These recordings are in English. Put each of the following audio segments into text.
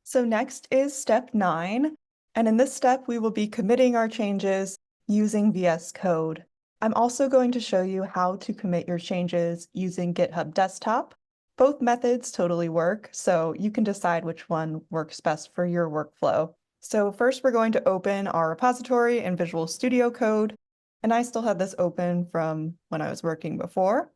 So next is step 9, and in this step we will be committing our changes using VS Code. I'm also going to show you how to commit your changes using GitHub Desktop. Both methods totally work, so you can decide which one works best for your workflow. So first we're going to open our repository in Visual Studio Code, and I still have this open from when I was working before.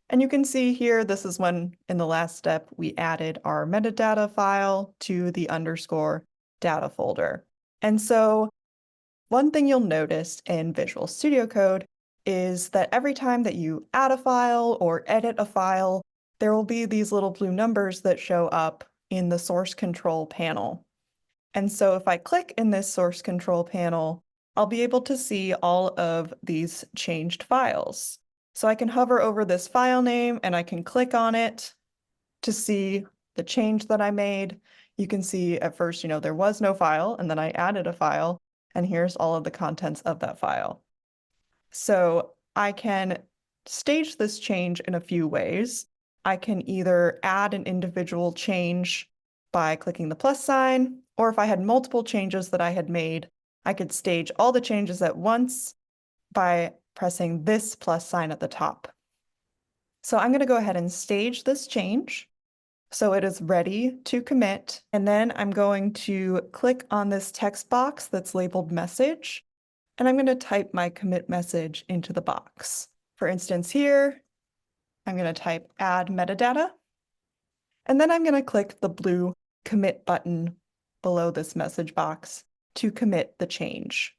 And you can see here, this is when in the last step, we added our metadata file to the underscore data folder. And so one thing you'll notice in Visual Studio Code is that every time that you add a file or edit a file, there will be these little blue numbers that show up in the source control panel. And so if I click in this source control panel, I'll be able to see all of these changed files. So I can hover over this file name and I can click on it to see the change that I made. You can see at first, there was no file, and then I added a file, and here's all of the contents of that file. So I can stage this change in a few ways. I can either add an individual change by clicking the plus sign, or if I had multiple changes that I had made, I could stage all the changes at once by pressing this plus sign at the top. So I'm going to go ahead and stage this change so it is ready to commit. And then I'm going to click on this text box that's labeled message, and I'm going to type my commit message into the box. For instance, here, I'm going to type add metadata, and then I'm going to click the blue commit button below this message box to commit the change.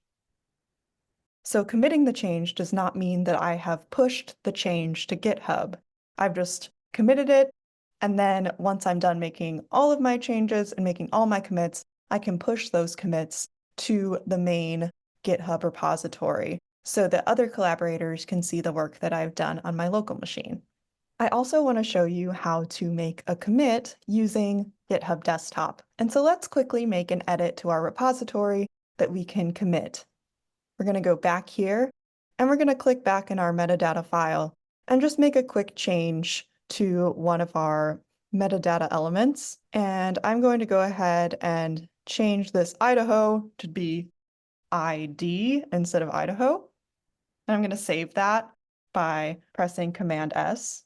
So committing the change does not mean that I have pushed the change to GitHub. I've just committed it, and then once I'm done making all of my changes and making all my commits, I can push those commits to the main GitHub repository so that other collaborators can see the work that I've done on my local machine. I also want to show you how to make a commit using GitHub Desktop. And so let's quickly make an edit to our repository that we can commit. We're going to go back here, and we're going to click back in our metadata file and just make a quick change to one of our metadata elements. And I'm going to go ahead and change this Idaho to be ID instead of Idaho. And I'm going to save that by pressing Command S.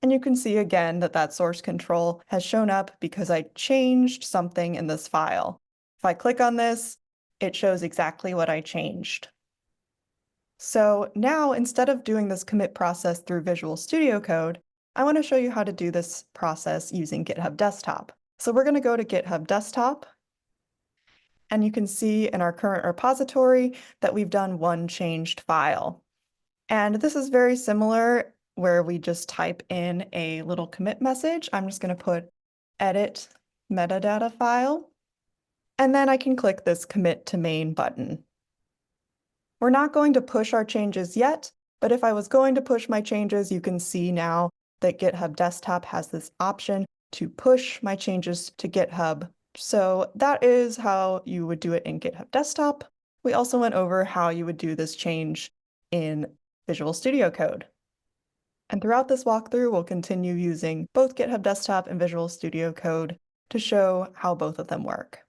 And you can see again that that source control has shown up because I changed something in this file. If I click on this, it shows exactly what I changed. So now, instead of doing this commit process through Visual Studio Code, I want to show you how to do this process using GitHub Desktop. So we're going to go to GitHub Desktop, and you can see in our current repository that we've done one changed file. And this is very similar where we just type in a little commit message. I'm just going to put edit metadata file. And then I can click this commit to main button. We're not going to push our changes yet, but if I was going to push my changes, you can see now that GitHub Desktop has this option to push my changes to GitHub. So that is how you would do it in GitHub Desktop. We also went over how you would do this change in Visual Studio Code. And throughout this walkthrough, we'll continue using both GitHub Desktop and Visual Studio Code to show how both of them work.